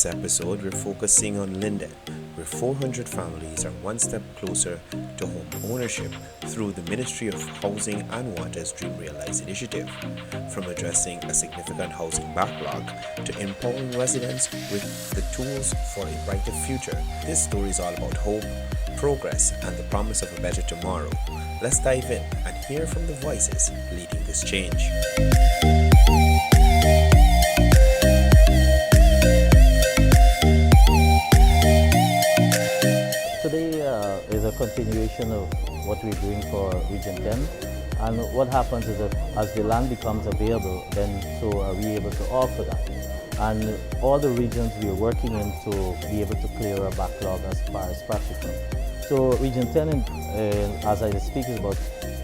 this episode, we're focusing on Linden, where 400 families are one step closer to home ownership through the Ministry of Housing and Water's Dream Realize initiative. From addressing a significant housing backlog to empowering residents with the tools for a brighter future, this story is all about hope, progress, and the promise of a better tomorrow. Let's dive in and hear from the voices leading this change. Today is a continuation of what we're doing for Region 10, and what happens is that as the land becomes available, then so are we able to offer that. And all the regions we are working in to be able to clear a backlog as far as practical. So Region 10, as I speak, is about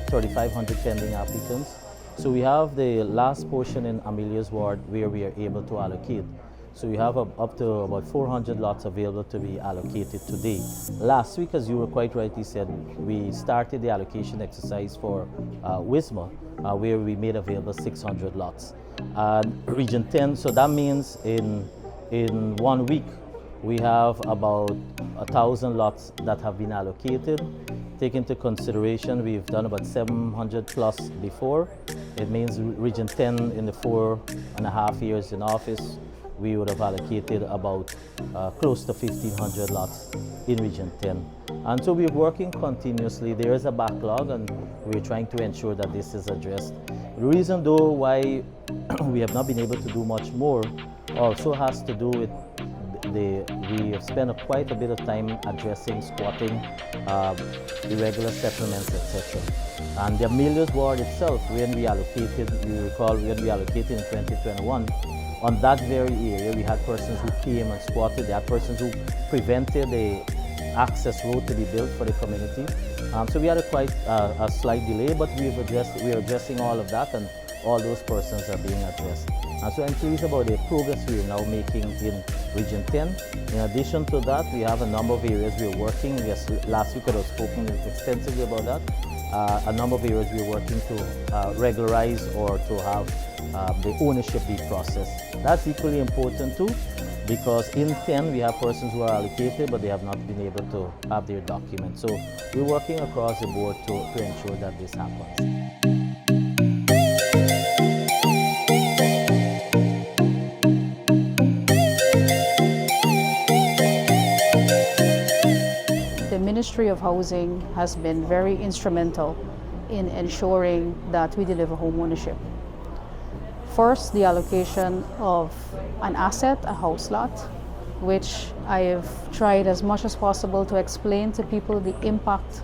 3,500 pending applicants. So we have the last portion in Amelia's ward where we are able to allocate. So we have up to about 400 lots available to be allocated today. Last week, as you were quite rightly said, we started the allocation exercise for 𝐋𝐤𝐬𝐬, where we made available 600 lots. Region 10, so that means in 1 week, we have about 1,000 lots that have been allocated. Take into consideration, we've done about 700 plus before. It means Region 10 in the 4.5 years in office, we would have allocated about close to 1,500 lots in Region 10. And so we're working continuously. There is a backlog and we're trying to ensure that this is addressed. The reason though why we have not been able to do much more also has to do with we have spent quite a bit of time addressing squatting, irregular settlements, etc. And the Amelia's ward itself, when we allocated, you recall when we allocated in 2021, on that very area, we had persons who came and squatted. They had persons who prevented the access road to be built for the community. So we had a slight delay, but we are addressing all of that, and all those persons are being addressed. And so I'm pleased about the progress we are now making in Region 10. In addition to that, we have a number of areas we are working. Yes, last week I was spoken extensively about that. A number of areas we are working to regularize or to have the ownership deed process. That's equally important too, because in 10 we have persons who are allocated but they have not been able to have their documents. So we're working across the board to ensure that this happens. The Ministry of Housing has been very instrumental in ensuring that we deliver home ownership. First, the allocation of an asset, a house lot, which I have tried as much as possible to explain to people the impact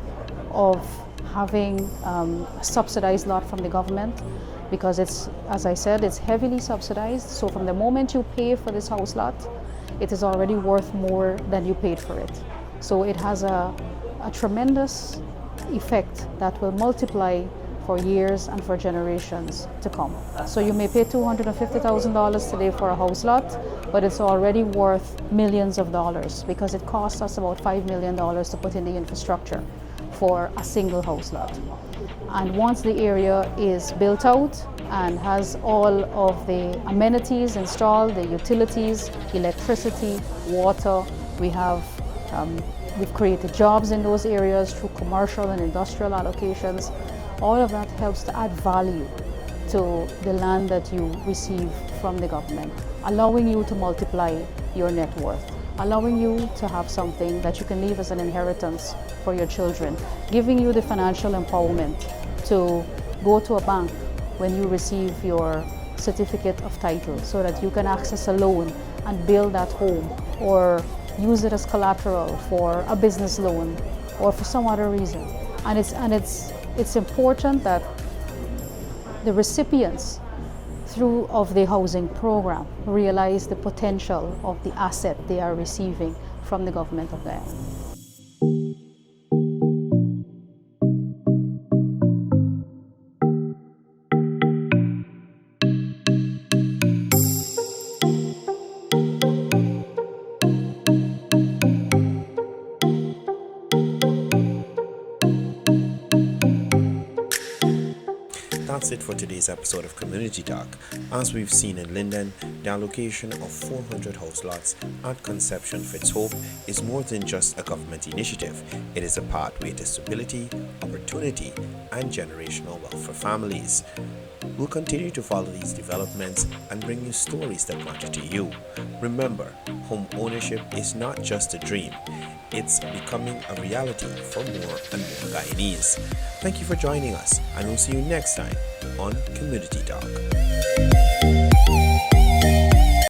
of having a subsidized lot from the government, because it's, as I said, it's heavily subsidized. So from the moment you pay for this house lot, it is already worth more than you paid for it. So it has a tremendous effect that will multiply for years and for generations to come. So you may pay $250,000 today for a house lot, but it's already worth millions of dollars because it costs us about $5 million to put in the infrastructure for a single house lot. And once the area is built out and has all of the amenities installed, the utilities, electricity, water, we've created jobs in those areas through commercial and industrial allocations. All of that helps to add value to the land that you receive from the government, allowing you to multiply your net worth, allowing you to have something that you can leave as an inheritance for your children, giving you the financial empowerment to go to a bank when you receive your certificate of title so that you can access a loan and build that home, or use it as collateral for a business loan or for some other reason. And it's important that the recipients of the housing program realize the potential of the asset they are receiving from the government of Guyana. that's it for today's episode of Community Talk. As we've seen in Linden, the allocation of 400 house lots at Conception Fitz Hope is more than just a government initiative. It is a pathway to stability, opportunity, and generational wealth for families. We'll continue to follow these developments and bring you stories that matter to you. Remember, home ownership is not just a dream. It's becoming a reality for more and more Guyanese. Thank you for joining us, and we'll see you next time on Community Talk.